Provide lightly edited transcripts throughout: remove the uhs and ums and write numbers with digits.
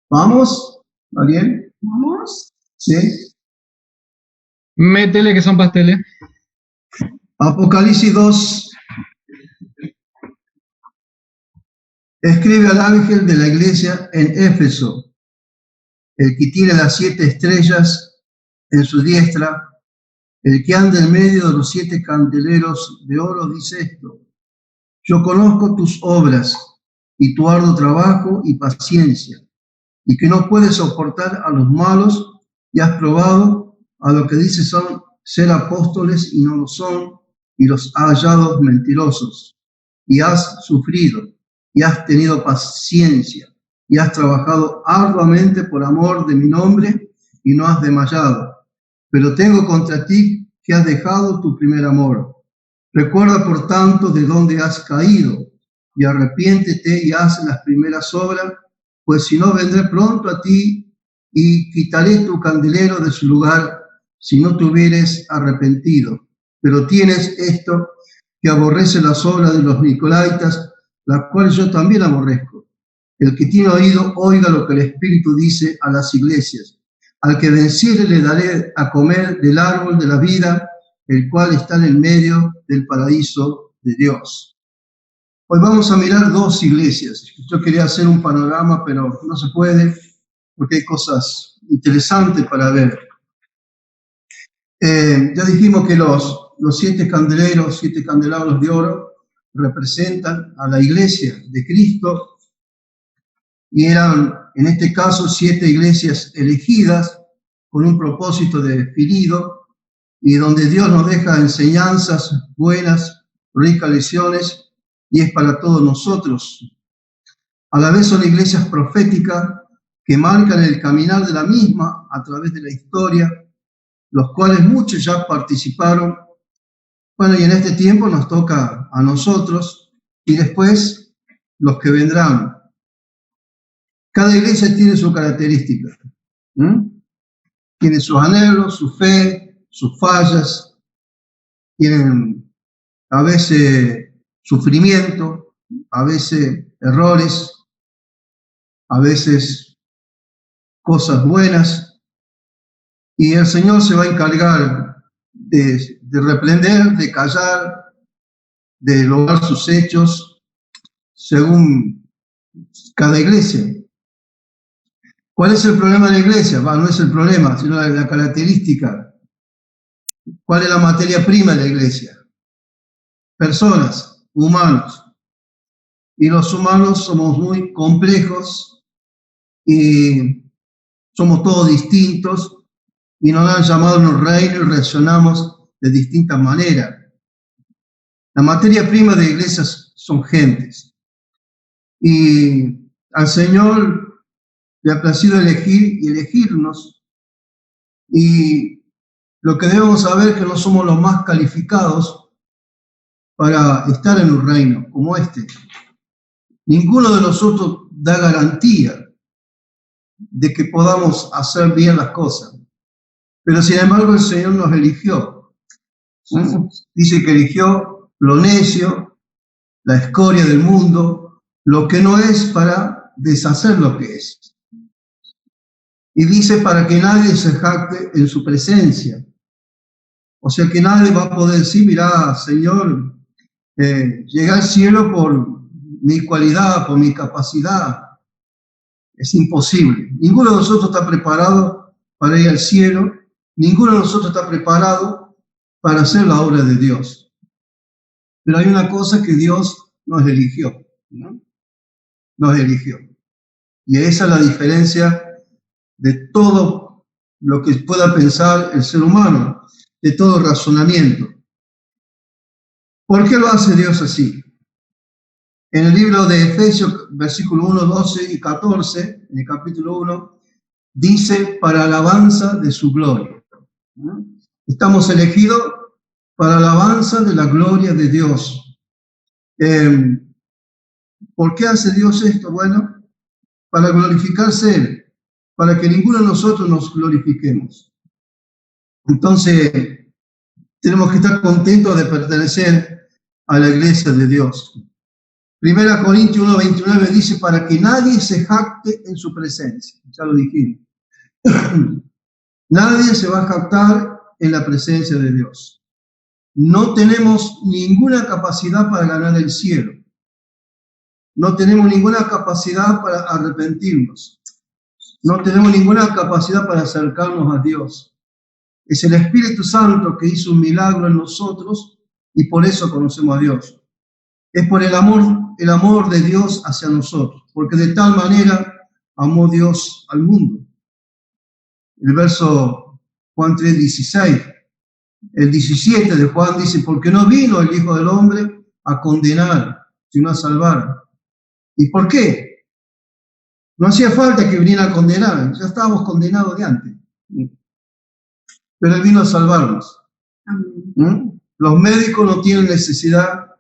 ¿Vamos? ¿Ariel? ¿Vamos? ¿Sí? Métele que son pasteles. Apocalipsis 2. Escribe al ángel de la iglesia en Éfeso, el que tiene las 7 estrellas en su diestra, el que anda en medio de los 7 candeleros de oro, dice esto: yo conozco tus obras y tu arduo trabajo y paciencia, y que no puedes soportar a los malos, y has probado a los que dicen son ser apóstoles y no lo son, y los has hallado mentirosos, y has sufrido, y has tenido paciencia, y has trabajado arduamente por amor de mi nombre, y no has desmayado. Pero tengo contra ti que has dejado tu primer amor. Recuerda, por tanto, de dónde has caído, y arrepiéntete y haz las primeras obras, pues si no, vendré pronto a ti y quitaré tu candelero de su lugar, si no te hubieres arrepentido. Pero tienes esto, que aborrece las obras de los nicolaitas, las cuales yo también aborrezco. El que tiene oído, oiga lo que el Espíritu dice a las iglesias. Al que venciere le daré a comer del árbol de la vida, el cual está en el medio del paraíso de Dios. Hoy vamos a mirar 2 iglesias. Yo quería hacer un panorama, pero no se puede, porque hay cosas interesantes para ver. Ya dijimos que los 7 candeleros, 7 candelabros de oro, representan a la iglesia de Cristo, y eran, en este caso, 7 iglesias elegidas con un propósito definido, y donde Dios nos deja enseñanzas buenas, ricas lecciones, y es para todos nosotros. A la vez son iglesias proféticas que marcan el caminar de la misma a través de la historia, los cuales muchos ya participaron. Bueno, y en este tiempo nos toca a nosotros, y después los que vendrán. Cada iglesia tiene su característica. Tiene sus anhelos, su fe, sus fallas, tienen a veces sufrimiento, a veces errores, a veces cosas buenas, y el Señor se va a encargar de reprender, de callar, de lograr sus hechos según cada iglesia. ¿Cuál es el problema de la iglesia? No es el problema, sino la característica. ¿Cuál es la materia prima de la iglesia? Personas, humanos. Y los humanos somos muy complejos y somos todos distintos, y nos han llamado en un reino y reaccionamos de distintas maneras. La materia prima de iglesias son gentes. Y al Señor le ha placido elegir y elegirnos, y lo que debemos saber es que no somos los más calificados para estar en un reino como este. Ninguno de nosotros da garantía de que podamos hacer bien las cosas, pero sin embargo el Señor nos eligió. Dice que eligió lo necio, la escoria del mundo, lo que no es, para deshacer lo que es. Y dice para que nadie se jacte en su presencia. O sea que nadie va a poder decir, mirá, Señor, llegué al cielo por mi cualidad, por mi capacidad. Es imposible. Ninguno de nosotros está preparado para ir al cielo. Ninguno de nosotros está preparado para hacer la obra de Dios. Pero hay una cosa que Dios nos eligió, ¿no? Nos eligió. Y esa es la diferencia de todo lo que pueda pensar el ser humano, de todo razonamiento. ¿Por qué lo hace Dios así? En el libro de Efesios, versículo 1, 12 y 14, en el capítulo 1, dice, para alabanza de su gloria. Estamos elegidos para alabanza de la gloria de Dios. ¿Por qué hace Dios esto? Bueno, para glorificarse Él, para que ninguno de nosotros nos glorifiquemos. Entonces, tenemos que estar contentos de pertenecer a la iglesia de Dios. Primera Corintios 1:29 dice, para que nadie se jacte en su presencia. Ya lo dijimos. Nadie se va a jactar en la presencia de Dios. No tenemos ninguna capacidad para ganar el cielo. No tenemos ninguna capacidad para arrepentirnos. No tenemos ninguna capacidad para acercarnos a Dios. Es el Espíritu Santo que hizo un milagro en nosotros y por eso conocemos a Dios. Es por el amor de Dios hacia nosotros, porque de tal manera amó Dios al mundo. El verso Juan 3:16, el 17 de Juan dice, porque no vino el Hijo del Hombre a condenar, sino a salvar. ¿Y por qué? No hacía falta que viniera a condenar, ya estábamos condenados de antes. Pero Él vino a salvarnos. Los médicos no tienen necesidad,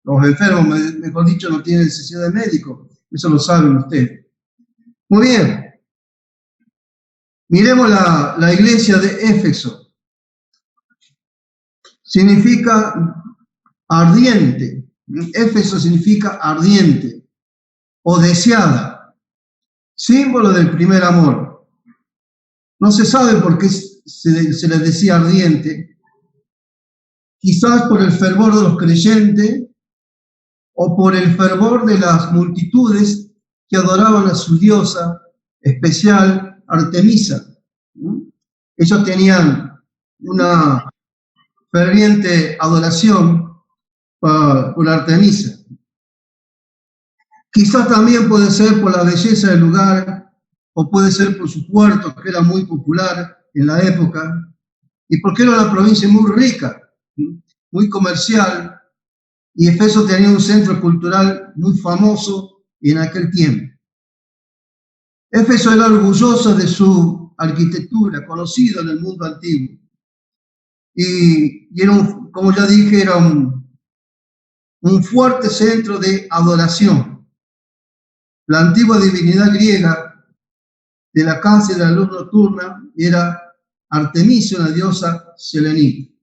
los enfermos, mejor dicho, no tienen necesidad de médico. Eso lo saben ustedes. Muy bien. Miremos la iglesia de Éfeso. Significa ardiente. Éfeso significa ardiente o deseada. Símbolo del primer amor. No se sabe por qué se les decía ardiente. Quizás por el fervor de los creyentes o por el fervor de las multitudes que adoraban a su diosa especial, Artemisa. Ellos tenían una ferviente adoración por Artemisa. Quizás también puede ser por la belleza del lugar, o puede ser por su puerto, que era muy popular en la época, y porque era una provincia muy rica, muy comercial, y Éfeso tenía un centro cultural muy famoso en aquel tiempo. Éfeso era orgulloso de su arquitectura, conocido en el mundo antiguo, y era como ya dije, era un fuerte centro de adoración. La antigua divinidad griega de la casa y de la luz nocturna era Artemisa, una diosa selenita.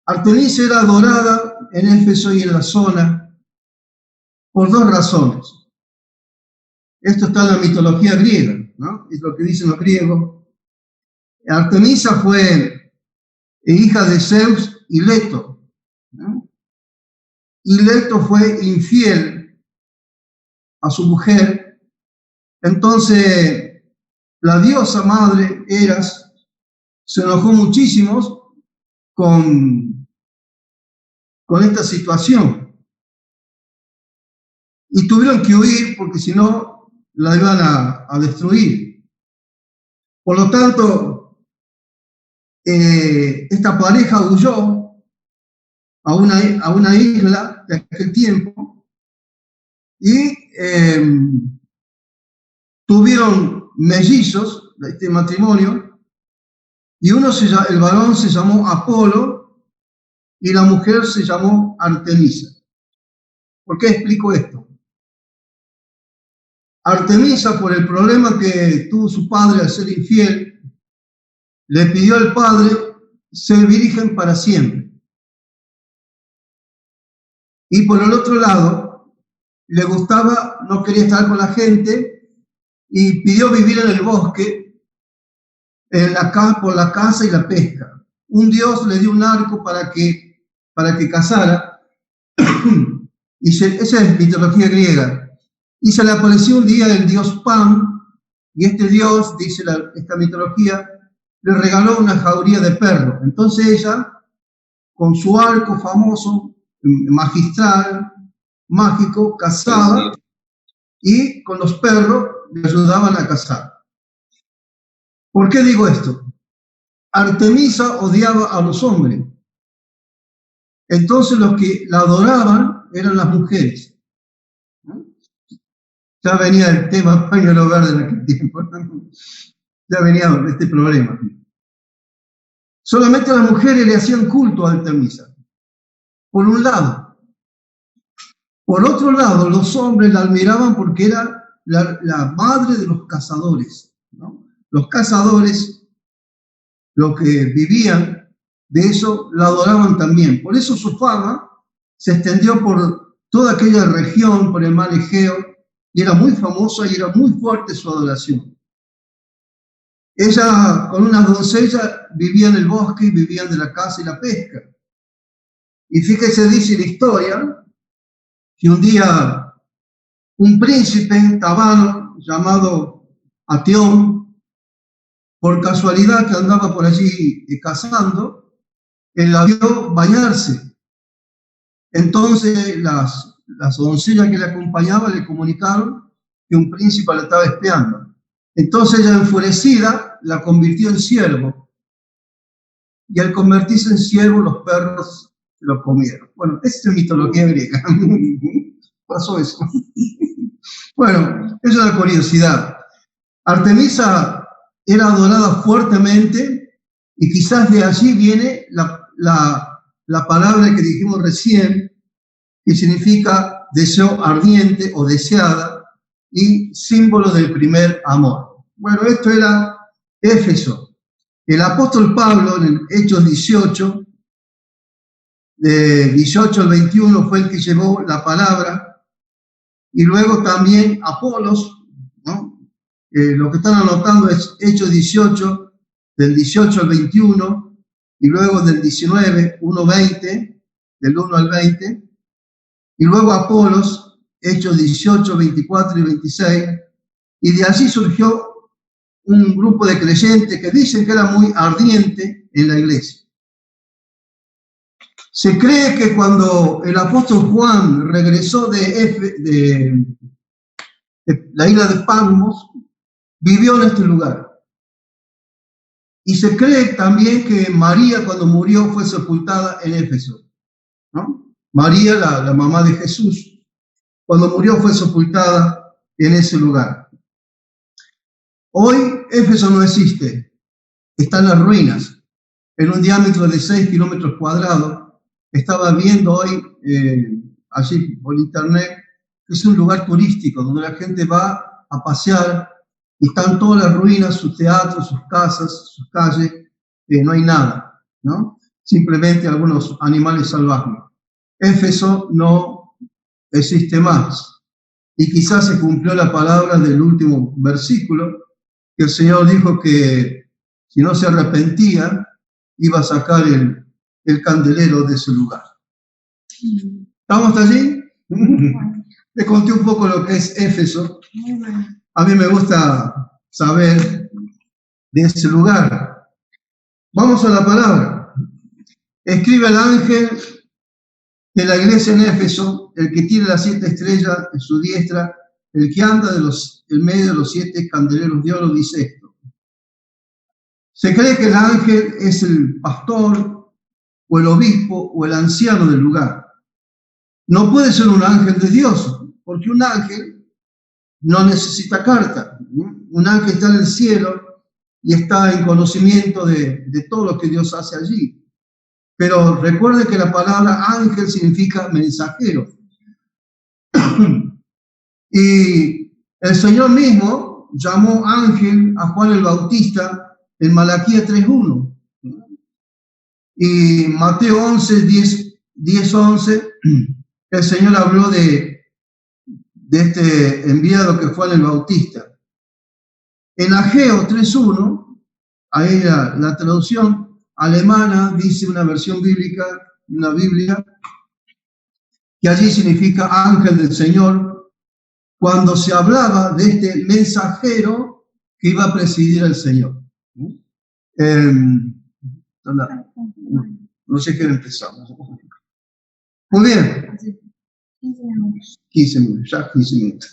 Artemisa era adorada en Éfeso y en la zona por dos razones. Esto está en la mitología griega, ¿no? Es lo que dicen los griegos. Artemisa fue hija de Zeus y Leto, ¿no? Y Leto fue infiel a su mujer. Entonces la diosa madre Eras se enojó muchísimo con esta situación y tuvieron que huir porque si no la iban a destruir. Por lo tanto, esta pareja huyó a una isla de aquel tiempo y tuvieron mellizos de este matrimonio, y el varón se llamó Apolo y la mujer se llamó Artemisa. ¿Por qué explico esto? Artemisa, por el problema que tuvo su padre al ser infiel, le pidió al padre ser virgen para siempre. Y por el otro lado, le gustaba, no quería estar con la gente, y pidió vivir en el bosque, por la caza y la pesca. Un dios le dio un arco para que cazara, y esa es mitología griega. Y se le apareció un día el dios Pan, y este dios, dice esta mitología, le regaló una jauría de perros. Entonces ella, con su arco famoso, magistral, mágico, cazaba, y con los perros le ayudaban a cazar. ¿Por qué digo esto? Artemisa odiaba a los hombres. Entonces los que la adoraban eran las mujeres. Ya venía el tema pañuelo verde en aquel tiempo. Ya venía este problema. Solamente las mujeres le hacían culto a Artemisa. Por un lado. Por otro lado, los hombres la admiraban porque era la madre de los cazadores, ¿no? Los cazadores, los que vivían de eso, la adoraban también. Por eso su fama se extendió por toda aquella región por el mar Egeo, y era muy famosa y era muy fuerte su adoración. Ella, con unas doncellas, vivía en el bosque y vivían de la caza y la pesca. Y fíjese, dice la historia, que un día un príncipe tabano llamado Ateón, por casualidad que andaba por allí cazando, él la vio bañarse. Entonces las doncellas que le acompañaban le comunicaron que un príncipe la estaba espiando. Entonces ella, enfurecida, la convirtió en ciervo. Y al convertirse en ciervo, los perros lo comieron. Bueno, esta es mitología griega. Pasó eso. Bueno, es una curiosidad. Artemisa era adorada fuertemente y quizás de allí viene la palabra que dijimos recién, que significa deseo ardiente o deseada y símbolo del primer amor. Bueno, esto era Éfeso. El apóstol Pablo, en el Hechos 18, de 18 al 21, fue el que llevó la palabra, y luego también Apolos, ¿no? Lo que están anotando es Hechos 18, del 18 al 21, y luego del 19, 1-20, del 1 al 20, y luego Apolos, Hechos 18, 24 y 26, y de allí surgió un grupo de creyentes que dicen que era muy ardiente en la iglesia. Se cree que cuando el apóstol Juan regresó de la isla de Patmos, vivió en este lugar. Y se cree también que María, cuando murió, fue sepultada en Éfeso, ¿no? María, la mamá de Jesús, cuando murió fue sepultada en ese lugar. Hoy Éfeso no existe, está en las ruinas, en un diámetro de 6 kilómetros cuadrados. Estaba viendo hoy, allí por internet, que es un lugar turístico donde la gente va a pasear y están todas las ruinas, sus teatros, sus casas, sus calles, no hay nada, ¿no? Simplemente algunos animales salvajes. Éfeso no existe más. Y quizás se cumplió la palabra del último versículo, que el Señor dijo que si no se arrepentía, iba a sacar el candelero de ese lugar. ¿Estamos allí? Les conté un poco lo que es Éfeso. A mí me gusta saber de ese lugar. Vamos a la palabra. Escribe el ángel de la iglesia en Éfeso, el que tiene las 7 estrellas en su diestra, el que anda en medio de los 7 candeleros de oro, dice esto. Se cree que el ángel es el pastor o el obispo o el anciano del lugar. No puede ser un ángel de Dios, porque un ángel no necesita carta. Un ángel está en el cielo y está en conocimiento de todo lo que Dios hace allí. Pero recuerde que la palabra ángel significa mensajero. Y el Señor mismo llamó ángel a Juan el Bautista en Malaquías 3:1. Y Mateo 11, 10, 11, el Señor habló de este enviado que fue Juan el Bautista. En Ageo 3:1, ahí la traducción alemana dice una versión bíblica, una Biblia, que allí significa ángel del Señor, cuando se hablaba de este mensajero que iba a presidir al Señor. No sé qué empezamos. Muy bien. 15 minutos, ya 15 minutos.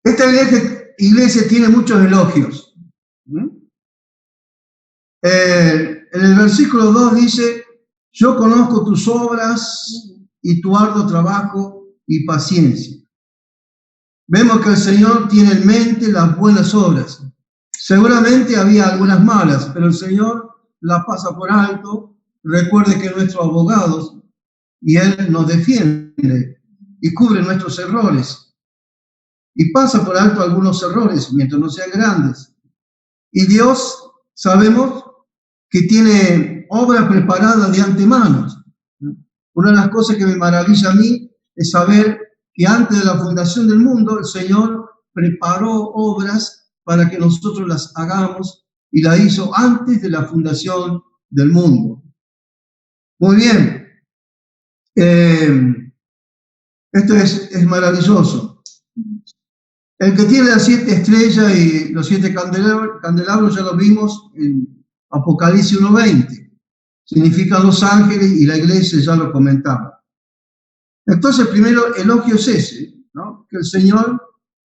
Esta iglesia tiene muchos elogios. En el versículo 2 dice, yo conozco tus obras y tu arduo trabajo y paciencia. Vemos que el Señor tiene en mente las buenas obras. Seguramente había algunas malas, pero el Señor las pasa por alto. Recuerde que nuestros abogados y Él nos defiende y cubre nuestros errores. Y pasa por alto algunos errores, mientras no sean grandes. Y Dios, sabemos que tiene obra preparada de antemano. Una de las cosas que me maravilla a mí es saber que antes de la fundación del mundo, el Señor preparó obras para que nosotros las hagamos y la hizo antes de la fundación del mundo. Muy bien. Esto es maravilloso. El que tiene las 7 estrellas y los 7 candelabros ya lo vimos en Apocalipsis 1:20. Significan los ángeles y la iglesia ya lo comentaba. Entonces, el primero elogio es ese, ¿no? Que el Señor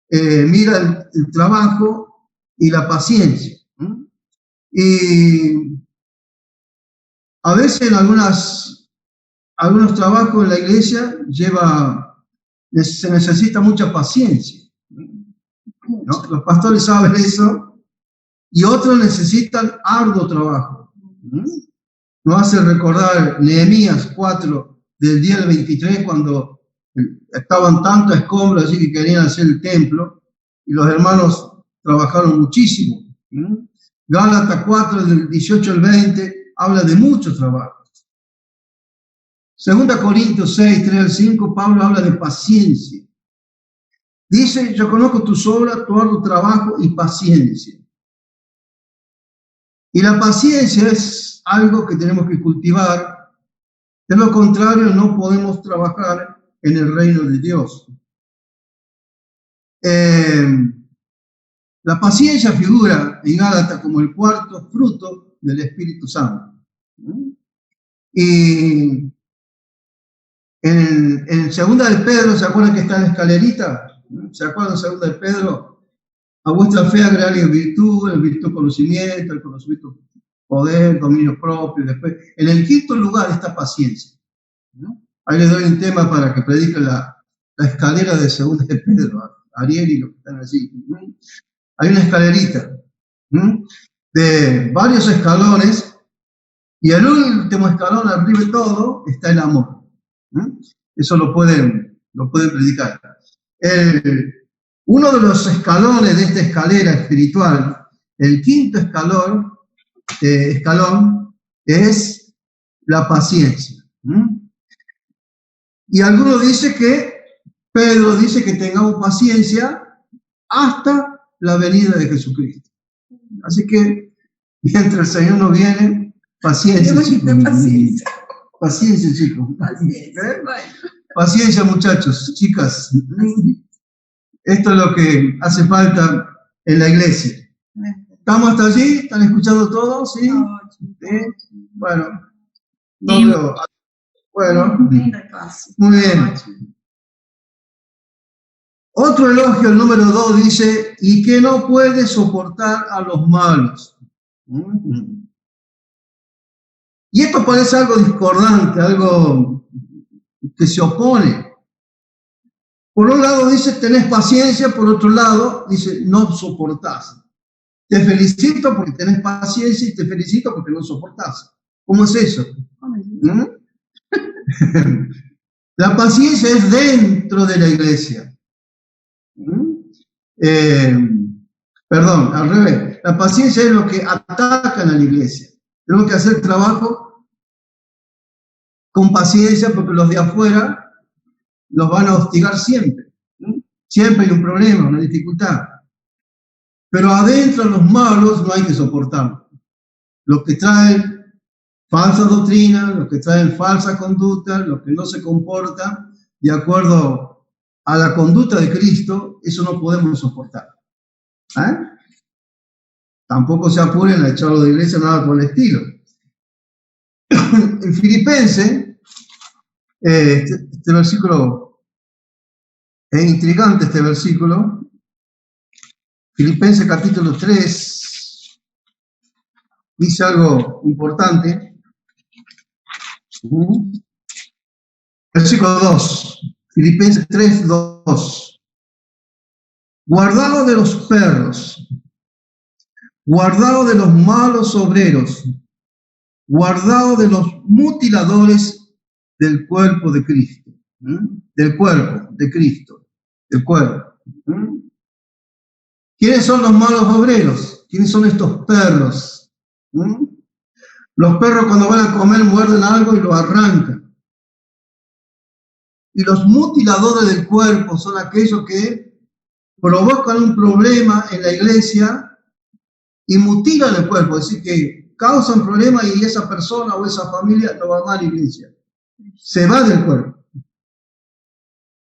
mira el trabajo y la paciencia. Y a veces en algunos trabajos en la iglesia se necesita mucha paciencia, ¿no? Los pastores saben eso, y otros necesitan arduo trabajo. Nos hace recordar Nehemías 4, del 10 al 23, cuando estaban tantas escombros así que querían hacer el templo, y los hermanos trabajaron muchísimo. Gálatas 4, del 18 al 20, habla de mucho trabajo. 2 Corintios 6, 3 al 5, Pablo habla de paciencia. Dice, yo conozco tus obras, tu arduo trabajo y paciencia. Y la paciencia es algo que tenemos que cultivar. De lo contrario, no podemos trabajar en el reino de Dios. La paciencia figura en Gálatas como el cuarto fruto del Espíritu Santo. Y en segunda de Pedro, ¿se acuerdan que está en la escalerita? ¿Se acuerdan en segunda de Pedro? A vuestra fe agregarle virtud, el virtud conocimiento, el conocimiento poder, dominio propio. Después, en el quinto lugar está paciencia. Ahí les doy un tema para que predique la escalera de segunda de Pedro, a Ariel y los que están así. Hay una escalerita de varios escalones, y el último escalón arriba de todo está el amor. Eso lo pueden predicar. Uno de los escalones de esta escalera espiritual, el quinto escalón es la paciencia. Y algunos dicen Pedro dice que tengamos paciencia hasta la venida de Jesucristo. Así que, mientras el Señor no viene, paciencia, chicos. Paciencia, chicos. Paciencia, muchachos, chicas. Esto es lo que hace falta en la iglesia. ¿Estamos hasta allí? ¿Están escuchando todos? ¿Sí? Bueno, no veo. Bueno, muy bien. Otro elogio, el número 2, dice, y que no puede soportar a los malos. Y esto parece algo discordante, algo que se opone. Por un lado dice, tenés paciencia, por otro lado dice, no soportás. Te felicito porque tenés paciencia y te felicito porque no soportás. ¿Cómo es eso? La paciencia es dentro de la iglesia. Perdón, al revés. La paciencia es lo que atacan a la iglesia. Tenemos que hacer trabajo con paciencia porque los de afuera los van a hostigar siempre. Siempre hay un problema, una dificultad. Pero adentro los malos no hay que soportarlos. Los que traen falsa doctrina, los que traen falsa conducta, los que no se comportan de acuerdo a la conducta de Cristo, eso no podemos soportar. Tampoco se apuren a echarlo de iglesia, nada por el estilo. En Filipenses, este versículo es intrigante, este versículo. Filipenses capítulo 3 dice algo importante. Versículo 2, Filipenses 3, 2. Guardado de los perros, guardado de los malos obreros, guardado de los mutiladores del cuerpo de Cristo. Del cuerpo de Cristo. Del cuerpo. ¿Quiénes son los malos obreros? ¿Quiénes son estos perros? Los perros cuando van a comer muerden algo y lo arrancan. Y los mutiladores del cuerpo son aquellos que provocan un problema en la iglesia y mutilan el cuerpo, es decir, que causan problemas y esa persona o esa familia no va más a la iglesia. Se va del cuerpo.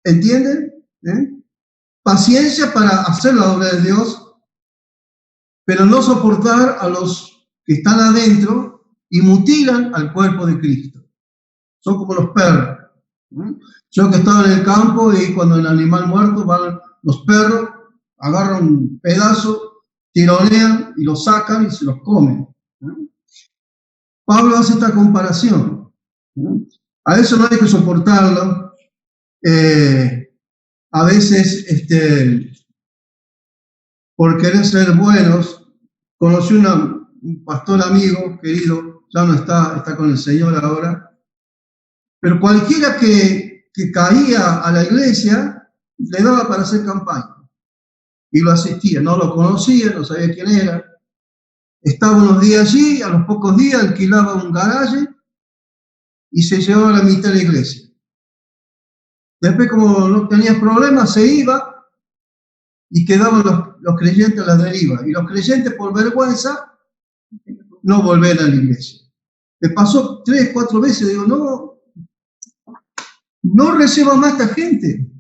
¿Entienden? Paciencia para hacer la obra de Dios, pero no soportar a los que están adentro y mutilan al cuerpo de Cristo. Son como los perros. Yo que estaba en el campo y cuando el animal muerto van los perros, agarran un pedazo, tironean y lo sacan y se los comen. Pablo hace esta comparación. A eso no hay que soportarlo. A veces, por querer ser buenos, conocí un pastor amigo, querido, ya no está con el Señor ahora, pero cualquiera que caía a la iglesia, le daba para hacer campaña. Y lo asistía, no lo conocía, no sabía quién era. Estaba unos días allí, a los pocos días alquilaba un garaje y se llevaba la mitad de la iglesia. Después, como no tenía problemas, se iba y quedaban los creyentes a la deriva. Y los creyentes, por vergüenza, no volvían a la iglesia. Me pasó 3, 4 veces, digo, no reciba más esta gente.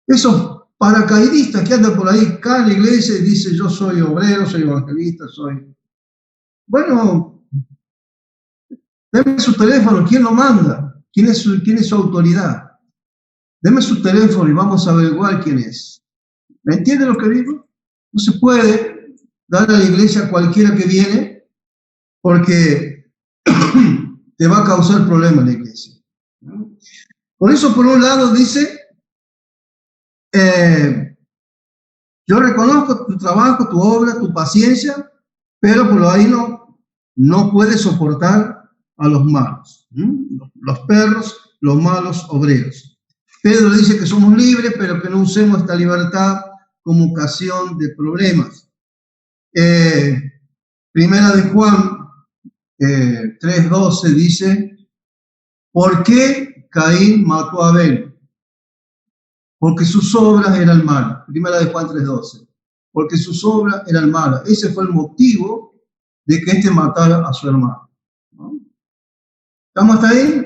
Esos paracaidistas que andan por ahí, caen en la iglesia y dicen, yo soy obrero, soy evangelista, soy... Bueno, deme su teléfono, ¿quién lo manda? ¿Quién es su autoridad? Deme su teléfono y vamos a averiguar quién es. ¿Me entiende lo que digo? No se puede dar a la iglesia a cualquiera que viene porque te va a causar problemas en la iglesia. Por eso, por un lado, dice, yo reconozco tu trabajo, tu obra, tu paciencia, pero por ahí no puedes soportar a los malos, los perros, los malos obreros. Pedro dice que somos libres, pero que no usemos esta libertad como ocasión de problemas. Primera de Juan 3:12 dice, ¿por qué Caín mató a Abel? Porque sus obras eran malas. Primera de Juan 3:12. Porque sus obras eran malas. Ese fue el motivo de que éste matara a su hermano. ¿No? ¿Estamos hasta ahí?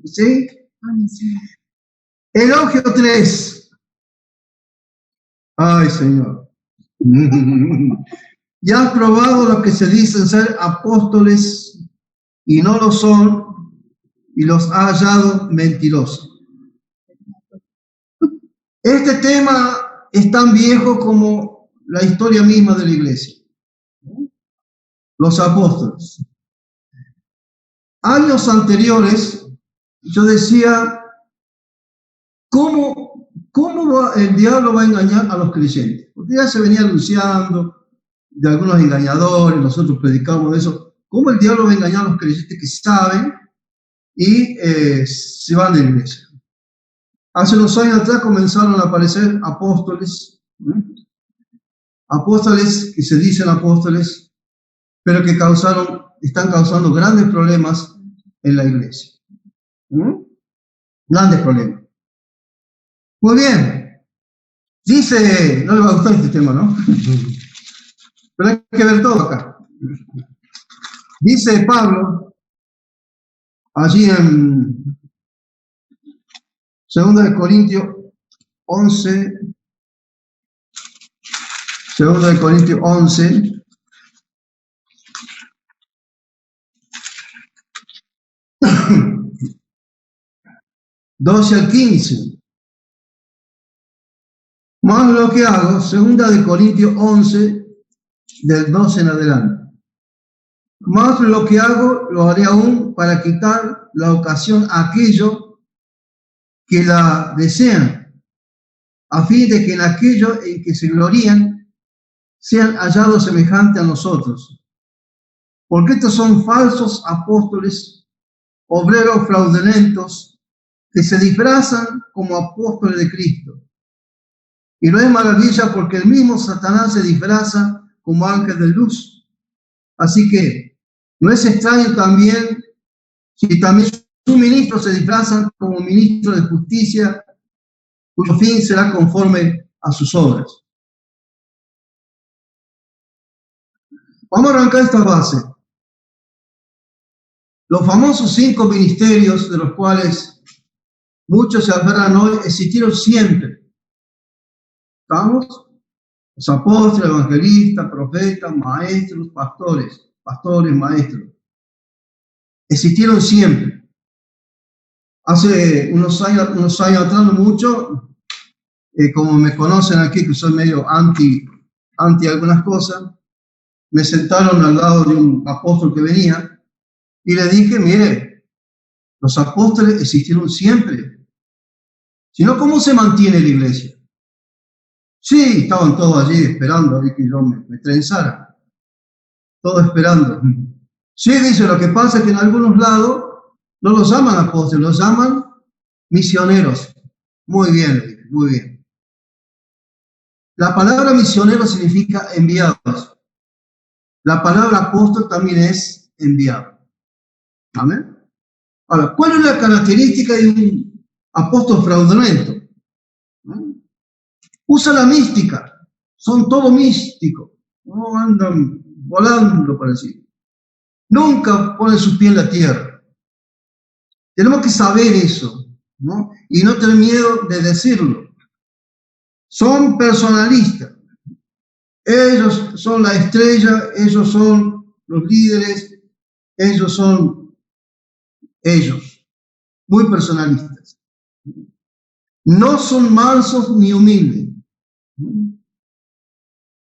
¿Sí? Sí. Elogio 3. Ay, Señor. Ya has probado los que se dicen ser apóstoles y no lo son, y los ha hallado mentirosos. Este tema es tan viejo como la historia misma de la iglesia. Los apóstoles. Años anteriores, yo decía, ¿cómo el diablo va a engañar a los creyentes? Porque ya se venía anunciando de algunos engañadores, nosotros predicamos de eso. ¿Cómo el diablo va a engañar a los creyentes que saben y se van de la iglesia? Hace unos años atrás comenzaron a aparecer apóstoles, apóstoles que se dicen apóstoles, pero que están causando grandes problemas en la iglesia. Grandes problemas. Muy bien. Dice, no le va a gustar este tema, ¿no? Pero hay que ver todo acá. Dice Pablo, allí en 2 Corintios 11, 2 Corintios 11, al 15. Más lo que hago, 2 Corintios 11, del 12 en adelante. Más lo que hago, lo haré aún para quitar la ocasión a aquellos que la desean, a fin de que en aquello en que se glorían sean hallados semejantes a nosotros. Porque estos son falsos apóstoles, obreros fraudulentos, que se disfrazan como apóstoles de Cristo. Y no es maravilla porque el mismo Satanás se disfraza como ángel de luz. Así que no es extraño también si también sus ministros se disfrazan como ministros de justicia, cuyo fin será conforme a sus obras. Vamos a arrancar esta base. Los famosos 5 ministerios, de los cuales muchos se aferran hoy, existieron siempre. ¿Estamos? Los apóstoles, evangelistas, profetas, maestros, pastores, maestros. Existieron siempre. Hace unos años atrás, no mucho, como me conocen aquí, que soy medio anti algunas cosas, me sentaron al lado de un apóstol que venía y le dije, mire, los apóstoles existieron siempre. Si no, ¿cómo se mantiene la iglesia? Sí, estaban todos allí esperando a ver que yo me trenzara. Todos esperando. Sí, dice, lo que pasa es que en algunos lados no los llaman apóstoles, los llaman misioneros. Muy bien, le dije, muy bien. La palabra misionero significa enviados. La palabra apóstol también es enviado. ¿Amén? Ahora, ¿cuál es la característica de un apóstol fraudulento? Usa la mística. Son todos místicos. No andan volando, por decir. Nunca ponen su pie en la tierra. Tenemos que saber eso, ¿no? Y no tener miedo de decirlo. Son personalistas. Ellos son la estrella, ellos son los líderes, ellos son ellos. Muy personalistas. No son mansos ni humildes.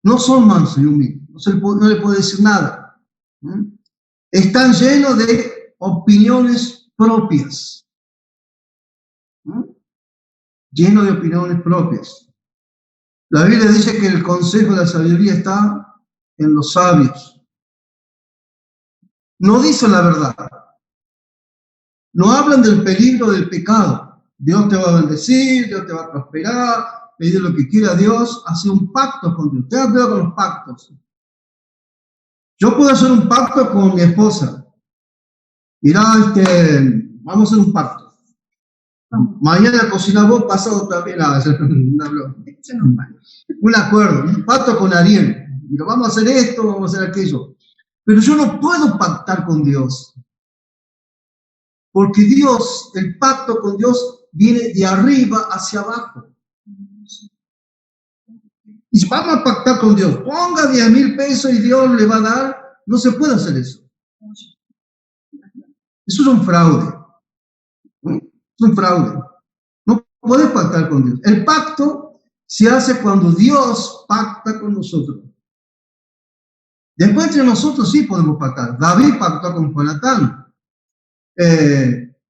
No son mansos ni humildes. No le puedo decir nada. Están llenos de opiniones propias. Llenos de opiniones propias. La Biblia dice que el consejo de la sabiduría está en los sabios. No dicen la verdad. No hablan del peligro del pecado. Dios te va a bendecir, Dios te va a prosperar, pedir lo que quiera Dios, hace un pacto con Dios. Ten cuidado con los pactos. Yo puedo hacer un pacto con mi esposa. Mirá, vamos a hacer un pacto. Mañana cocina vos, pasado también. Un acuerdo, un pacto con Ariel. Mira, vamos a hacer esto, vamos a hacer aquello. Pero yo no puedo pactar con Dios. Porque Dios, el pacto con Dios viene de arriba hacia abajo. Y si vamos a pactar con Dios, ponga 10,000 pesos y Dios le va a dar, no se puede hacer eso. Eso es un fraude. Es un fraude. No puedes pactar con Dios. El pacto se hace cuando Dios pacta con nosotros. Después entre nosotros sí podemos pactar. David pactó con Jonatán.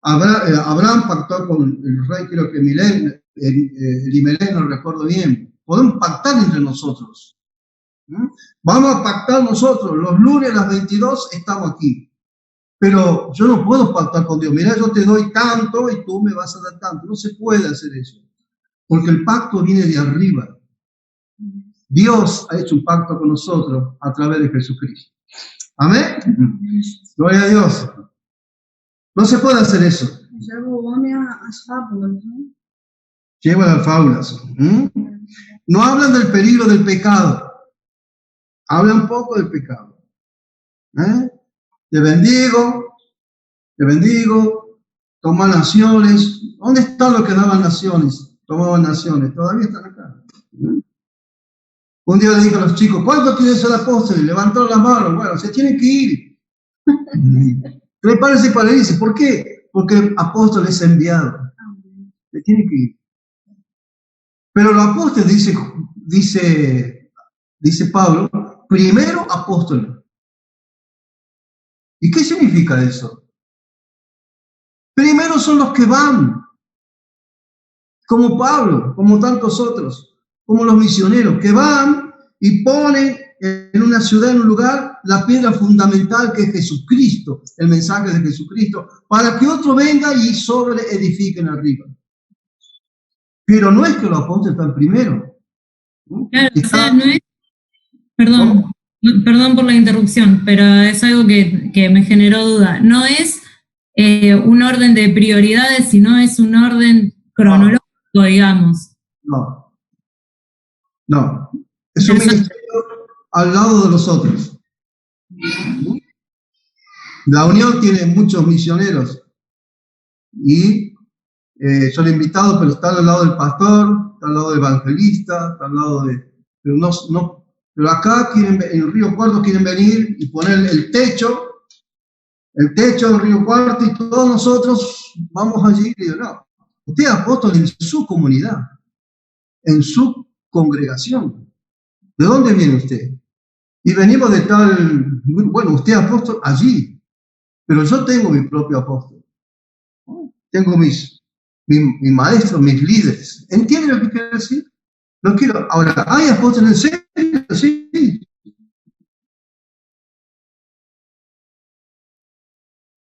Abraham pactó con el rey, creo que Elimelech, no recuerdo bien. Podemos pactar entre nosotros. Vamos a pactar nosotros. Los lunes a las 22 estamos aquí. Pero yo no puedo pactar con Dios. Mira, yo te doy tanto y tú me vas a dar tanto. No se puede hacer eso. Porque el pacto viene de arriba. Dios ha hecho un pacto con nosotros a través de Jesucristo. ¿Amén? Gloria a Dios. No se puede hacer eso. Lleva las fábulas. No hablan del peligro del pecado. Hablan poco del pecado. Te bendigo, toma naciones. ¿Dónde están los que daban naciones? Tomaban naciones. Todavía están acá. Un día le dije a los chicos, ¿cuántos quieren ser apóstoles? Levantaron las manos. Bueno, se tienen que ir. Prepárense para irse. ¿Por qué? Porque el apóstol es enviado. Se tiene que ir. Pero los apóstoles, dice Pablo, primero apóstoles. ¿Y qué significa eso? Primero son los que van, como Pablo, como tantos otros, como los misioneros, que van y ponen en una ciudad, en un lugar, la piedra fundamental que es Jesucristo, el mensaje de Jesucristo, para que otro venga y sobre edifiquen arriba. Pero no es que los apóstoles están primero. Claro, o sea, no es... Perdón por la interrupción, pero es algo que me generó duda. No es un orden de prioridades, sino es un orden cronológico, digamos. No. Es un ministerio al lado de los otros. La Unión tiene muchos misioneros y son invitados, pero están al lado del pastor, están al lado del evangelista, están al lado de... Pero acá quieren, en Río Cuarto quieren venir y poner el techo del Río Cuarto, y todos nosotros vamos allí y digo, no, usted es apóstol en su comunidad, en su congregación. ¿De dónde viene usted? Y venimos de tal, bueno, usted es apóstol allí, pero yo tengo mi propio apóstol. Tengo mis maestros, mis líderes. ¿Entienden lo que quiero decir? No quiero. Ahora, ¿hay apóstoles en serio? Sí.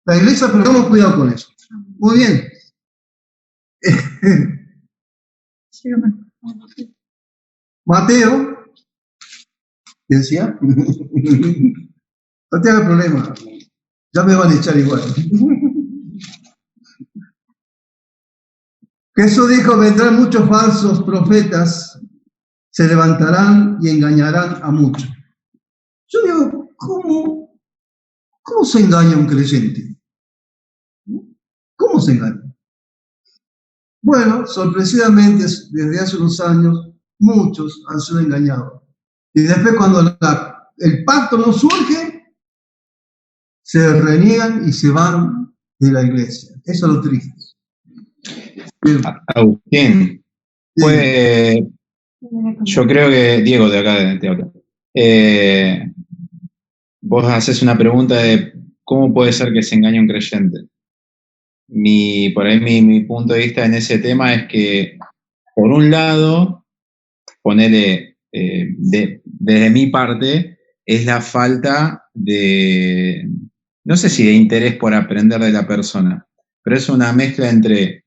La iglesia, pero tengamos cuidado con eso. Muy bien. Mateo, ¿qué decía? No te hagas problema. Ya me van a echar igual. Jesús dijo, vendrán muchos falsos profetas, se levantarán y engañarán a muchos. Yo digo, ¿cómo se engaña un creyente? ¿Cómo se engaña? Bueno, sorpresivamente, desde hace unos años, muchos han sido engañados. Y después, cuando el pacto no surge, se reniegan y se van de la iglesia. Eso es lo triste. Agustín, pues, yo creo que Diego de acá de teatro. Vos haces una pregunta de cómo puede ser que se engañe un creyente. Por ahí mi punto de vista en ese tema es que, por un lado, ponele, desde mi parte, es la falta de, no sé si de interés por aprender de la persona, pero es una mezcla entre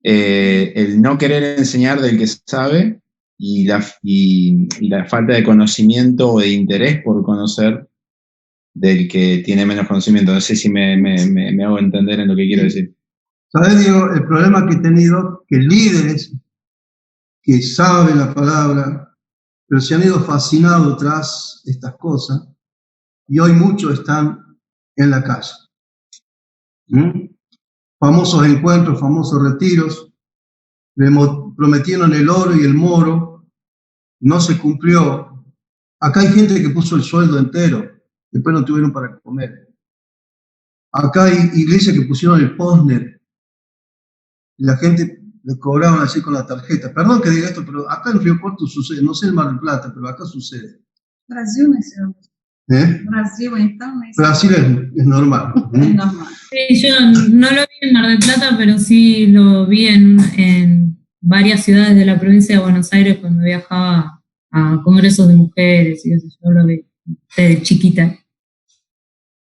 el no querer enseñar del que sabe y la falta de conocimiento o de interés por conocer del que tiene menos conocimiento. No sé si me hago entender en lo que quiero decir. ¿Sabes, Diego? El problema que he tenido, que líderes que saben la palabra, pero se han ido fascinados tras estas cosas, y hoy muchos están en la calle. Famosos encuentros, famosos retiros, le prometieron el oro y el moro, no se cumplió. Acá hay gente que puso el sueldo entero, después no tuvieron para comer. Acá hay iglesias que pusieron el postner, y la gente le cobraban así con la tarjeta. Perdón que diga esto, pero acá en Río Cuarto sucede, no sé en Mar del Plata, pero acá sucede. Brasil, né, senhor? Brasil, então, né? Brasil es normal. Es normal. Sí, yo no lo vi en Mar del Plata, pero sí lo vi en varias ciudades de la provincia de Buenos Aires cuando viajaba a congresos de mujeres y eso, yo lo vi de chiquita.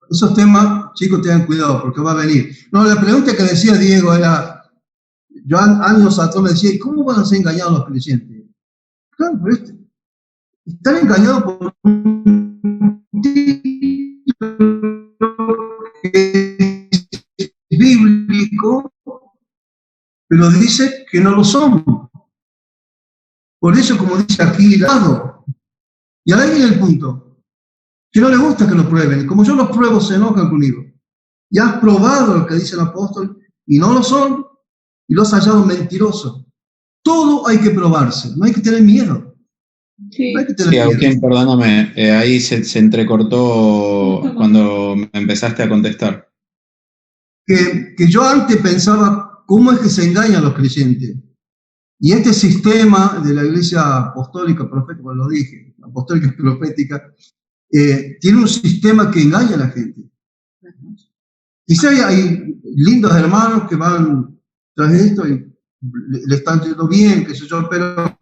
Esos temas, chicos, tengan cuidado porque va a venir. No, la pregunta que decía Diego era, yo años atrás me decía, ¿cómo van a ser engañados los creyentes? Claro, pero están engañados por un bíblico, pero dice que no lo son. Por eso, como dice aquí, lado. Y ahí viene el punto, que no les gusta que lo prueben. Como yo los pruebo, se enojan conmigo. Y has probado lo que dice el apóstol, y no lo son, y los has hallado mentirosos. Todo hay que probarse, no hay que tener miedo. Sí, sí, Agustín, perdóname, ahí se entrecortó cuando me empezaste a contestar. Que yo antes pensaba, ¿cómo es que se engañan los creyentes? Y este sistema de la iglesia apostólica, profética, como lo dije, apostólica y profética, tiene un sistema que engaña a la gente. Quizá hay lindos hermanos que van tras esto y le están yendo bien, qué sé yo, pero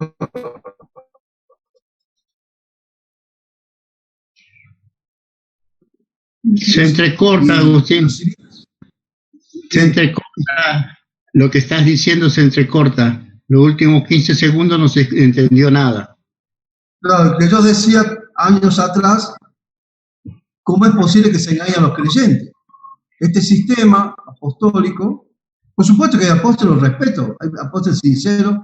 se entrecorta, Agustín. Se entrecorta. Lo que estás diciendo se entrecorta. Los últimos 15 segundos no se entendió nada. Claro, que yo decía años atrás, ¿cómo es posible que se engañen a los creyentes? Este sistema apostólico. Por supuesto que hay apóstoles, los respeto, hay apóstoles sinceros,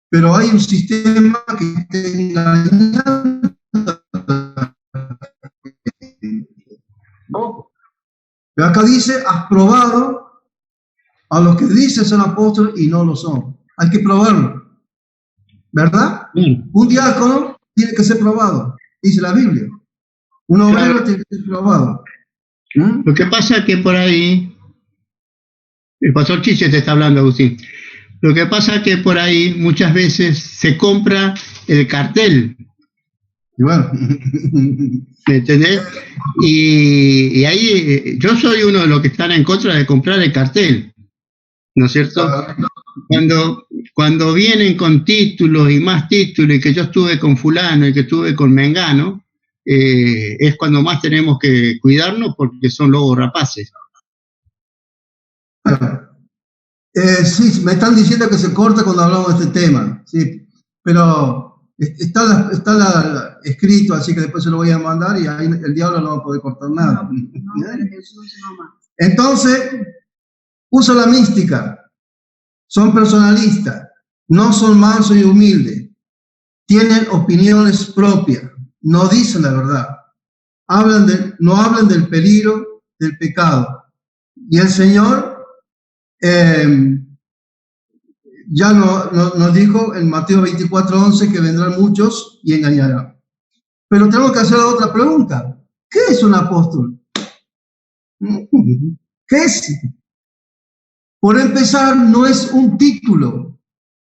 pero hay un sistema que está engañando. ¿No? Pero acá dice, has probado a los que dicen son apóstoles y no lo son. Hay que probarlo, ¿verdad? Un diácono tiene que ser probado, dice la Biblia. Un obrero tiene que ser probado. Lo que pasa es que por ahí, el pastor Chiche te está hablando, Agustín. Lo que pasa es que por ahí muchas veces se compra el cartel. Y bueno. ¿Me entendés? Y ahí yo soy uno de los que están en contra de comprar el cartel, ¿no es cierto? Cuando vienen con títulos y más títulos, y que yo estuve con fulano y que estuve con mengano, es cuando más tenemos que cuidarnos porque son lobos rapaces. Sí, me están diciendo que se corta cuando hablamos de este tema, sí, pero está escrito, así que después se lo voy a mandar y ahí el diablo no va a poder cortar nada. Entonces, usa la mística, son personalistas, no son mansos y humildes, tienen opiniones propias, no dicen la verdad, no hablan del peligro del pecado. Y el Señor ya nos dijo en Mateo 24:11 que vendrán muchos y engañarán. Pero tenemos que hacer la otra pregunta. ¿Qué es un apóstol? ¿Qué es? Por empezar, no es un título.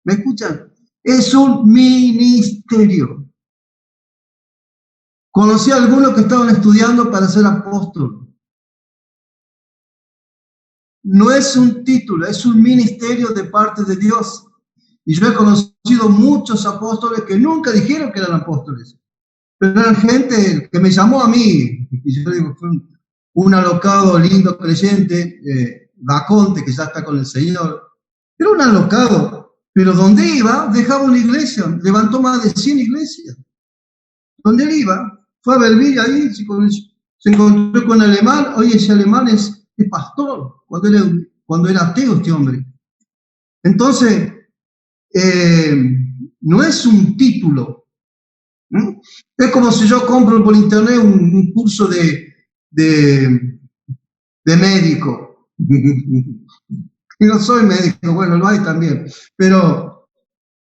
¿Me escuchan? Es un ministerio. Conocí a algunos que estaban estudiando para ser apóstol. No es un título, es un ministerio de parte de Dios. Y yo he conocido muchos apóstoles que nunca dijeron que eran apóstoles, pero eran gente que me llamó a mí. Y yo digo, fue un alocado, lindo creyente, Daconte, que ya está con el Señor. Era un alocado, pero donde iba, dejaba una iglesia, levantó más de 100 iglesias. Donde él iba, fue a Belville ahí, se encontró con un alemán, oye, ese alemán es pastor, cuando era ateo este hombre. Entonces, no es un título. ¿No? Es como si yo compro por internet un curso de médico. Y no soy médico, bueno, lo hay también. Pero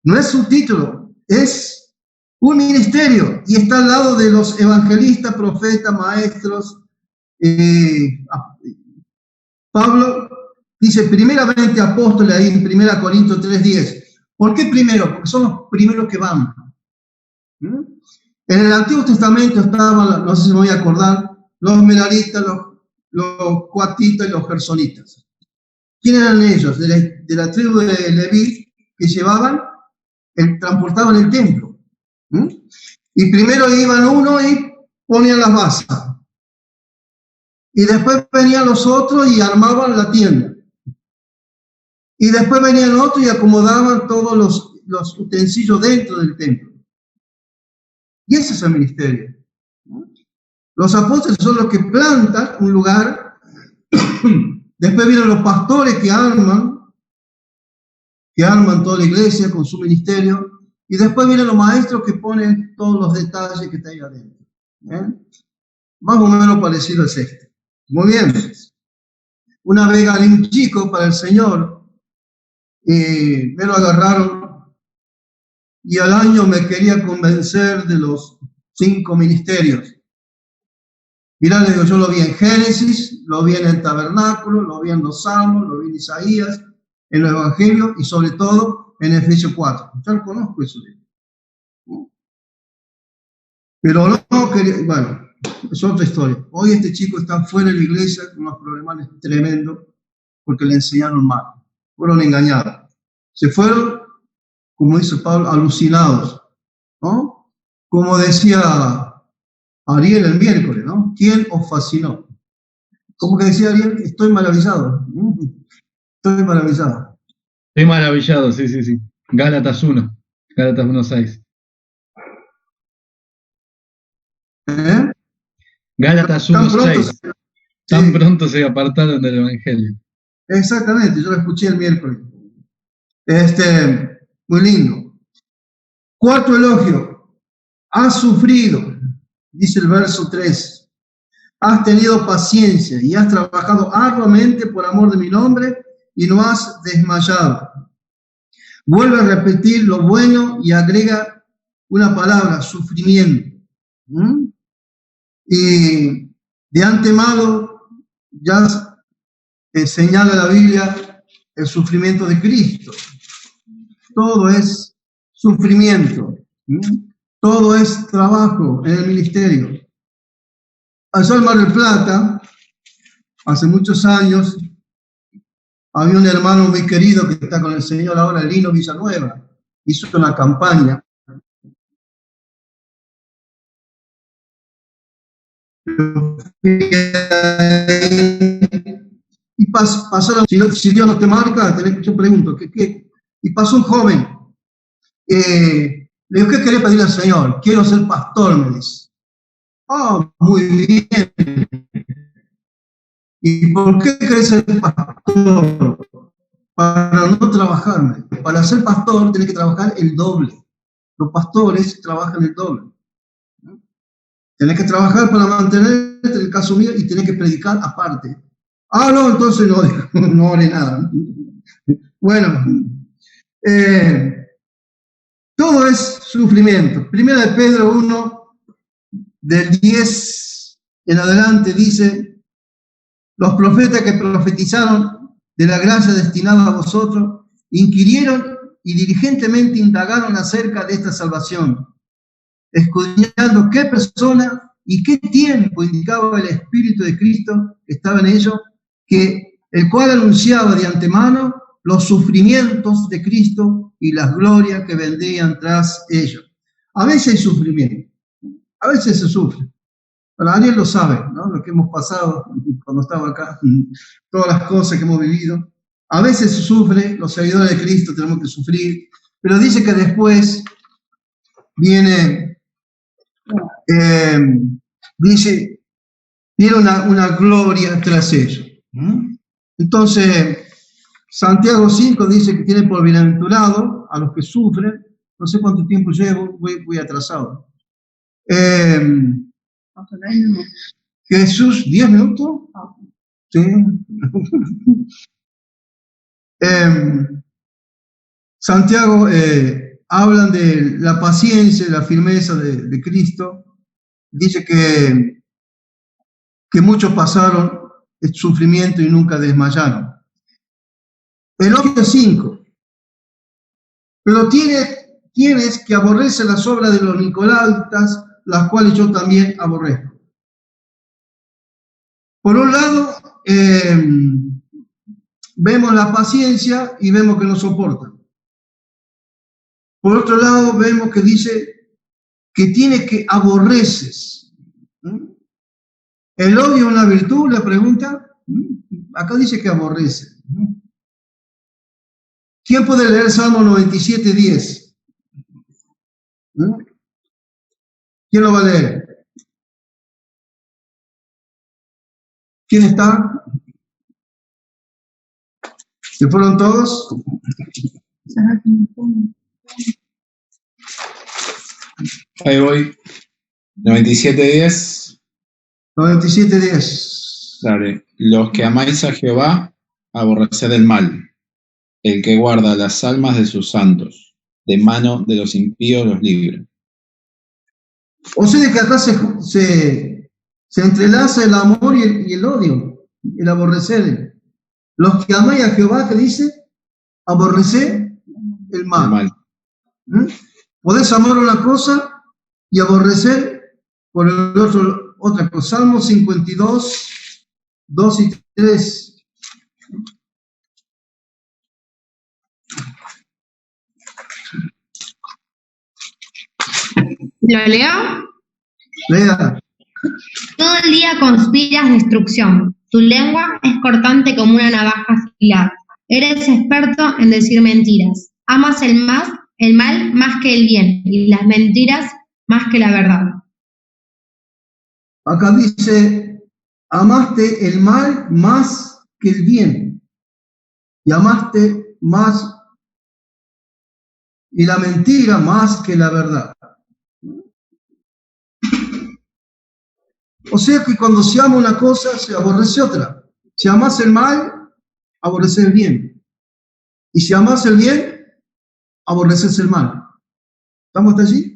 no es un título, es un ministerio. Y está al lado de los evangelistas, profetas, maestros. Pablo dice primeramente apóstoles ahí en 1 Corintios 3:10. ¿Por qué primero? Porque son los primeros que van. En el Antiguo Testamento estaban, no sé si me voy a acordar, los meraritas, los coatitas y los gersonitas. ¿Quién eran ellos? De la tribu de Leví, que transportaban el templo. Y primero iban uno y ponían las bases. Y después venían los otros y armaban la tienda. Y después venían otros y acomodaban todos los utensilios dentro del templo. Y ese es el ministerio. Los apóstoles son los que plantan un lugar. Después vienen los pastores que arman toda la iglesia con su ministerio. Y después vienen los maestros que ponen todos los detalles que está ahí adentro. Más o menos parecido es este. Muy bien. Una vez gané un chico para el Señor y me lo agarraron y al año me quería convencer de los 5 ministerios. Mirá, le digo, yo lo vi en Génesis, lo vi en el tabernáculo, lo vi en los Salmos, lo vi en Isaías, en los Evangelios y sobre todo en Efesios 4. Ya lo conozco eso. Pero no quería, bueno. Es otra historia. Hoy este chico está fuera de la iglesia con unos problemas tremendos porque le enseñaron mal. Fueron engañados. Se fueron, como dice Pablo, alucinados. ¿No? Como decía Ariel el miércoles, ¿no? ¿Quién os fascinó? ¿Cómo que decía Ariel? Estoy maravillado. Estoy maravillado. Estoy maravillado, sí, sí, sí. Gálatas 1, Gálatas 1:6. Gálatas 1:6. Tan pronto se apartaron del Evangelio. Exactamente, yo lo escuché el miércoles. Muy lindo. Cuarto elogio. Has sufrido, dice el verso 3. Has tenido paciencia y has trabajado arduamente por amor de mi nombre y no has desmayado. Vuelve a repetir lo bueno y agrega una palabra, sufrimiento. Y de antemano ya señala la Biblia el sufrimiento de Cristo. Todo es sufrimiento. Todo es trabajo en el ministerio. Allá en Mar del Plata, hace muchos años, había un hermano muy querido que está con el Señor ahora, Lino Villanueva. Hizo una campaña. Y pasaron, si Dios no te marca, yo pregunto, ¿qué? Y pasó un joven. Le digo, ¿qué querés pedir al Señor? Quiero ser pastor, me dice. Muy bien. ¿Y por qué querés ser pastor? Para no trabajar. Para ser pastor tenés que trabajar el doble. Los pastores trabajan el doble. Tenés que trabajar para mantenerte, en el caso mío, y tenés que predicar aparte. No, entonces no haré nada. Bueno, todo es sufrimiento. Primera de Pedro 1, del 10 en adelante, dice: los profetas que profetizaron de la gracia destinada a vosotros, inquirieron y diligentemente indagaron acerca de esta salvación, escudriñando qué persona y qué tiempo indicaba el Espíritu de Cristo que estaba en ellos, el cual anunciaba de antemano los sufrimientos de Cristo y las glorias que vendrían tras ellos. A veces hay sufrimiento, a veces se sufre. Bueno, Ariel lo sabe, ¿no? Lo que hemos pasado cuando estaba acá, todas las cosas que hemos vivido. A veces se sufre, los seguidores de Cristo tenemos que sufrir, pero dice que después viene una gloria tras ello. Entonces, Santiago 5 dice que tiene por bienaventurado a los que sufren. No sé cuánto tiempo llevo, voy atrasado. Jesús, 10 minutos. Sí. Santiago hablan de la paciencia y la firmeza de Cristo. Dice que muchos pasaron el sufrimiento y nunca desmayaron. Elogio 5. Pero tienes que aborrecer las obras de los nicolaitas, las cuales yo también aborrezco. Por un lado, vemos la paciencia y vemos que no soportan. Por otro lado, vemos que dice que tiene que aborreces. ¿El odio es una virtud? Le pregunta. Acá dice que aborrece. ¿Quién puede leer Salmo 97:10? ¿Quién lo va a leer? ¿Quién está? ¿Se fueron todos? Ahí voy. 97:10. 97:10. Dale. Los que amáis a Jehová, aborreced el mal. El que guarda las almas de sus santos, de mano de los impíos los libre. O sea que acá se entrelaza el amor y el odio, el aborrecer. Los que amáis a Jehová, ¿qué dice? Aborrecer el mal. Podés amar una cosa y aborrecer por el otro otra cosa. Salmo 52, 2 y 3. ¿Lo leo? Lea. Todo el día conspiras destrucción. Tu lengua es cortante como una navaja afilada. Eres experto en decir mentiras. Amas el mal más que el bien y las mentiras más que la verdad. Acá dice, amaste el mal más que el bien. y amaste más y la mentira más que la verdad. O sea que cuando se ama una cosa, se aborrece otra. Si amas el mal, aborreces el bien. Y si amas el bien, aborreces el mal. ¿Estamos hasta allí?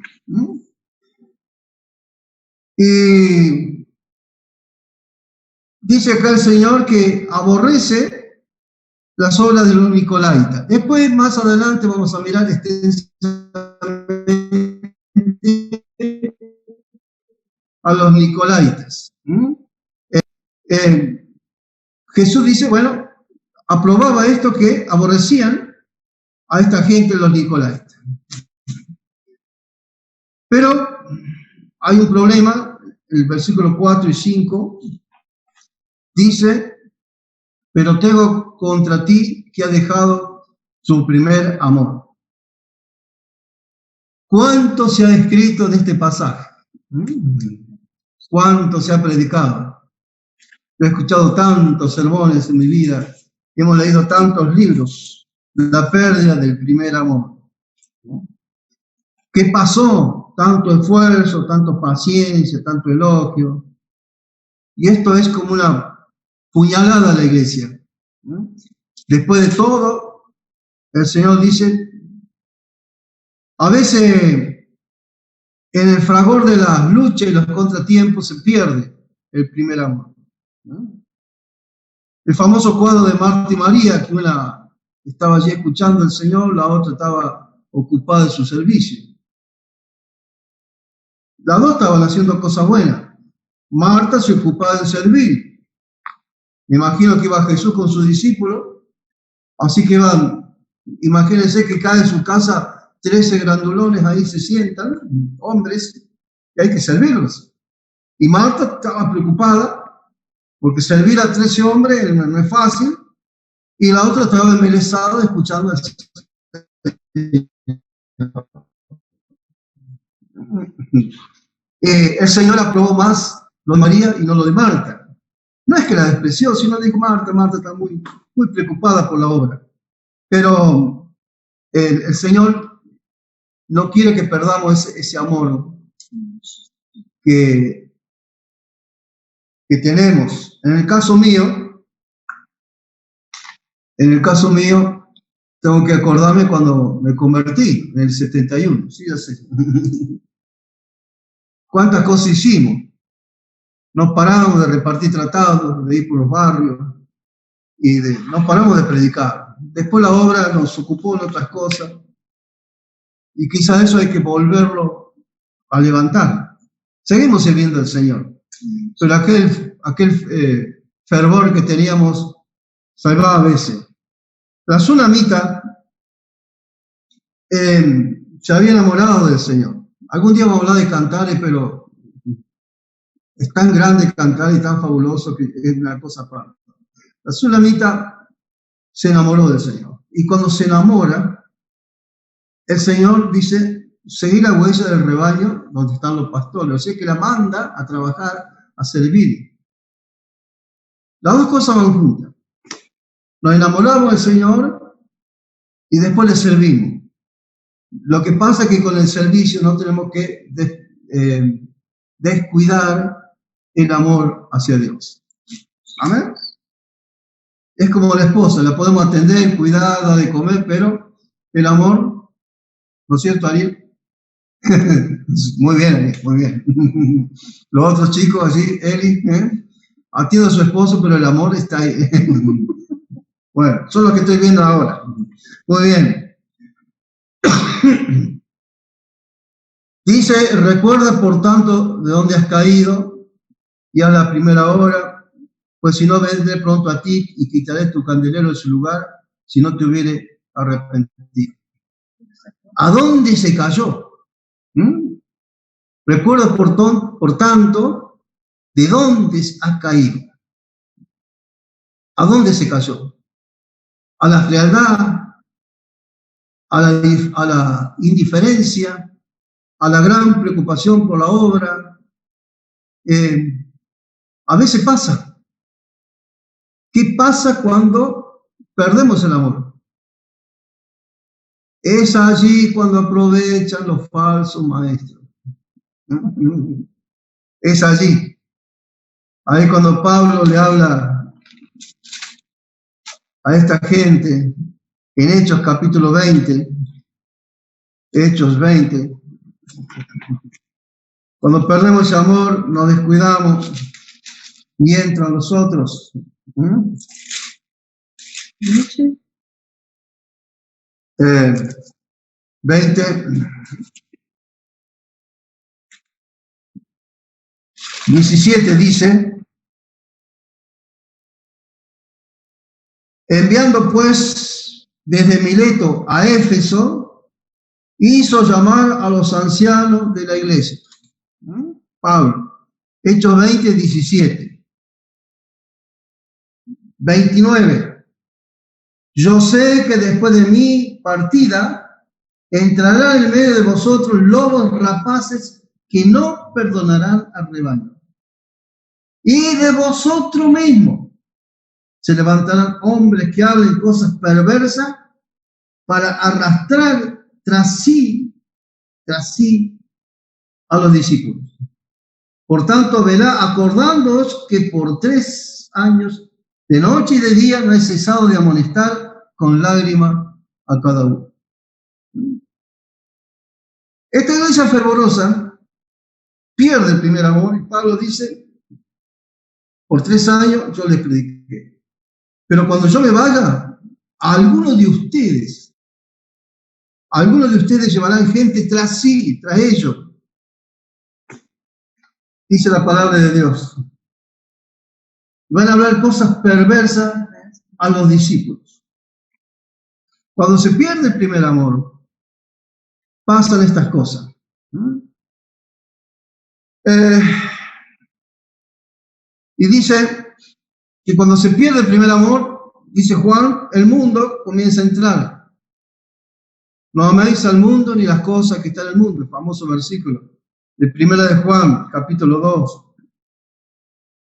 Y dice acá el Señor que aborrece las obras de los Nicolaitas. Después, más adelante, vamos a mirar extensamente a los Nicolaitas. Jesús dice, bueno, aprobaba esto que aborrecían a esta gente los Nicolaitas. Pero hay un problema, el versículo 4 y 5 dice, pero tengo contra ti que ha dejado su primer amor. ¿Cuánto se ha escrito de este pasaje? ¿Cuánto se ha predicado? Yo he escuchado tantos sermones en mi vida, hemos leído tantos libros, la pérdida del primer amor. ¿Qué pasó? Tanto esfuerzo, tanto paciencia, tanto elogio. Y esto es como una puñalada a la iglesia. Después de todo, el Señor dice, a veces en el fragor de las luchas y los contratiempos se pierde el primer amor. El famoso cuadro de Marta y María, que una estaba allí escuchando al Señor, la otra estaba ocupada en su servicio. Las dos estaban haciendo cosas buenas. Marta se ocupaba en servir. Me imagino que iba Jesús con sus discípulos, así que van, imagínense que cae en su casa 13 grandulones, ahí se sientan, hombres, y hay que servirlos. Y Marta estaba preocupada, porque servir a 13 hombres no es fácil, y la otra estaba embelesada escuchando el Señor aprobó más lo de María y no lo de Marta. No es que la despreció, sino dijo, Marta está muy preocupada por la obra. Pero el Señor no quiere que perdamos ese amor que tenemos. En el caso mío, tengo que acordarme cuando me convertí, en el 71, sí, ya sé. ¿Cuántas cosas hicimos? Nos paramos de repartir tratados, de ir por los barrios, y nos paramos de predicar. Después la obra nos ocupó en otras cosas, y quizás eso hay que volverlo a levantar. Seguimos sirviendo al Señor, pero aquel fervor que teníamos salvaba a veces. La tsunamita se había enamorado del Señor. Algún día vamos a hablar de cantares, pero es tan grande cantar y tan fabuloso que es una cosa aparte. La tsunamita se enamoró del Señor. Y cuando se enamora, el Señor dice, seguir la huella del rebaño donde están los pastores. O sea que la manda a trabajar, a servir. Las dos cosas van juntas. Nos enamoramos del Señor y después le servimos. Lo que pasa es que con el servicio no tenemos que descuidar el amor hacia Dios. ¿Amén? Es como la esposa, la podemos atender, cuidar, dar de comer, pero el amor, ¿no es cierto, Ariel? Muy bien, Ariel, muy bien. Los otros chicos allí, Eli, atiende a su esposo, pero el amor está ahí. Bueno, eso es lo que estoy viendo ahora. Muy bien. Dice, recuerda por tanto de dónde has caído y a la primera hora, pues si no vendré pronto a ti y quitaré tu candelero de su lugar si no te hubiere arrepentido. ¿A dónde se cayó? Recuerda por tanto de dónde has caído. ¿A dónde se cayó? A la frialdad, a la indiferencia, a la gran preocupación por la obra. A veces pasa. ¿Qué pasa cuando perdemos el amor. Es allí cuando aprovechan los falsos maestros. Es allí. Ahí cuando Pablo le habla a esta gente en Hechos capítulo 20, Hechos 20, cuando perdemos ese amor, nos descuidamos y entran los otros. 20, 17 dice: enviando pues desde Mileto a Éfeso, hizo llamar a los ancianos de la iglesia. Pablo, Hechos 20, 17. 29. Yo sé que después de mi partida entrará en medio de vosotros lobos rapaces que no perdonarán al rebaño. Y de vosotros mismos se levantarán hombres que hablen cosas perversas para arrastrar tras sí a los discípulos. Por tanto, verá, acordándoos que por 3 años, de noche y de día, no he cesado de amonestar con lágrimas a cada uno. Esta iglesia fervorosa pierde el primer amor, y Pablo dice: por 3 años yo les prediqué. Pero cuando yo me vaya, algunos de ustedes llevarán gente tras sí, tras ellos. Dice la palabra de Dios. Van a hablar cosas perversas a los discípulos. Cuando se pierde el primer amor, pasan estas cosas. Y dice que cuando se pierde el primer amor, dice Juan, el mundo comienza a entrar. No améis al mundo ni las cosas que están en el mundo, el famoso versículo de 1 de Juan, capítulo 2,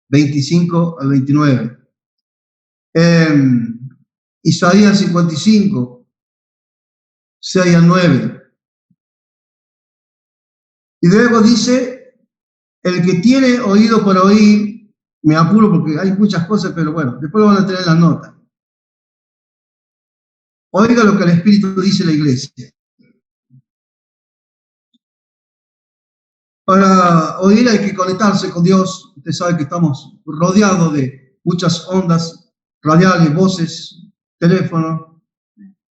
25 al 29. Isaías 55, 6 al 9. Y luego dice: el que tiene oído para oír, me apuro porque hay muchas cosas, pero bueno, después lo van a tener en las notas. Oiga lo que el Espíritu dice la iglesia. Para oír hay que conectarse con Dios. Usted sabe que estamos rodeados de muchas ondas radiales, voces, teléfonos,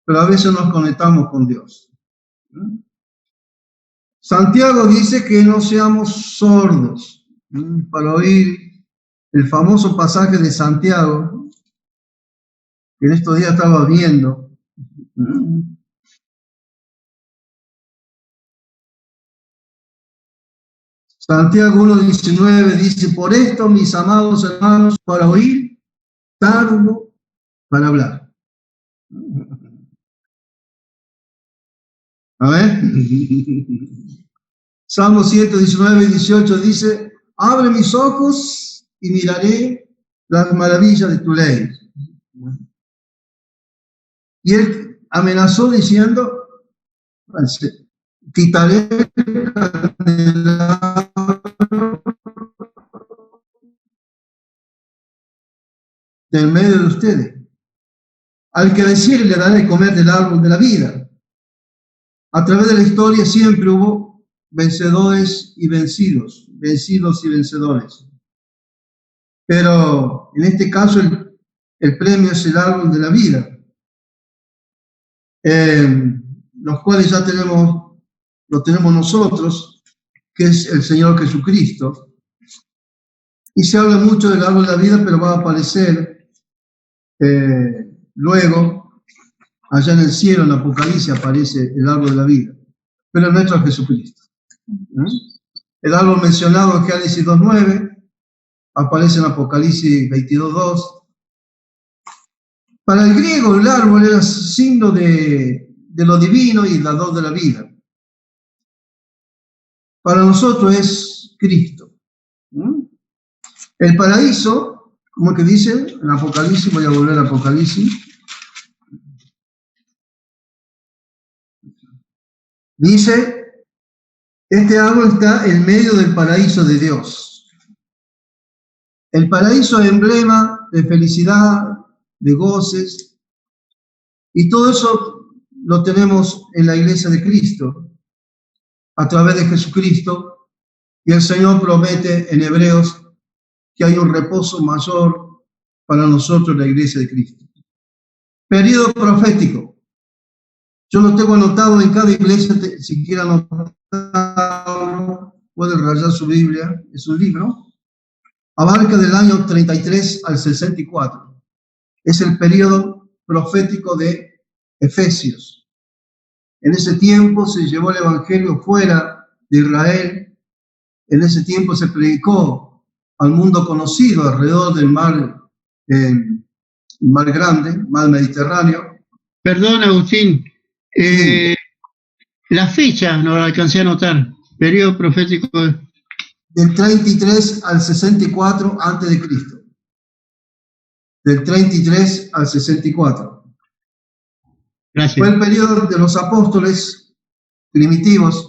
pero a veces nos conectamos con Dios. Santiago dice que no seamos sordos para oír el famoso pasaje de Santiago, que en estos días estaba viendo. Santiago 1:19 dice: por esto, mis amados hermanos, para oír, tardo para hablar. A ver. Salmo 119:18 dice: abre mis ojos y miraré las maravillas de tu ley. Y él amenazó diciendo: quitaré del medio de ustedes. Al que decir le daré de comer del árbol de la vida. A través de la historia siempre hubo vencedores y vencidos, vencidos y vencedores. Pero en este caso el premio es el árbol de la vida, los cuales ya lo tenemos nosotros, que es el Señor Jesucristo. Y se habla mucho del árbol de la vida, pero va a aparecer luego, allá en el cielo, en Apocalipsis, aparece el árbol de la vida. Pero el nuestro es Jesucristo. El árbol mencionado en Génesis 2:9 aparece en Apocalipsis 22:2. Para el griego, el árbol era signo de lo divino y dador de la vida. Para nosotros es Cristo. El paraíso, como que dice en Apocalipsis, voy a volver a Apocalipsis, Dice, este árbol está en medio del paraíso de Dios. El paraíso es emblema de felicidad, de goces, y todo eso lo tenemos en la iglesia de Cristo, a través de Jesucristo, y el Señor promete en Hebreos que hay un reposo mayor para nosotros en la iglesia de Cristo. Periodo profético. Yo lo tengo anotado en cada iglesia, si quieren anotarlo, pueden rayar su Biblia, es un libro. Abarca del año 33 al 64. Es el periodo profético de Efesios. En ese tiempo se llevó el evangelio fuera de Israel. En ese tiempo se predicó al mundo conocido alrededor del mar grande, mar Mediterráneo. Perdón, Agustín. La fecha no la alcancé a anotar. Periodo profético. Del 33 al 64 antes de Cristo. Del 33 al 64. Gracias. Fue el periodo de los apóstoles primitivos,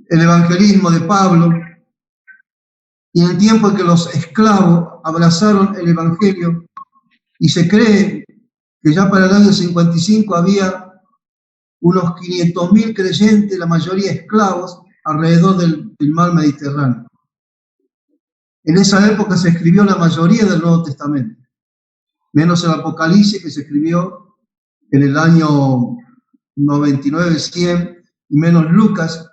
el evangelismo de Pablo, y en el tiempo en que los esclavos abrazaron el evangelio, y se cree que ya para el año 55 había unos 500.000 creyentes, la mayoría esclavos, alrededor del mar Mediterráneo. En esa época se escribió la mayoría del Nuevo Testamento, menos el Apocalipsis, que se escribió en el año 99, 100, y menos Lucas,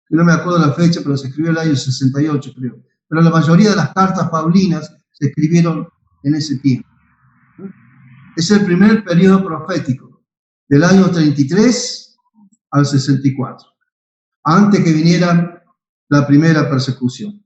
que no me acuerdo la fecha, pero se escribió en el año 68, creo. Pero la mayoría de las cartas paulinas se escribieron en ese tiempo. Es el primer periodo profético, del año 33 al 64, antes que viniera la primera persecución.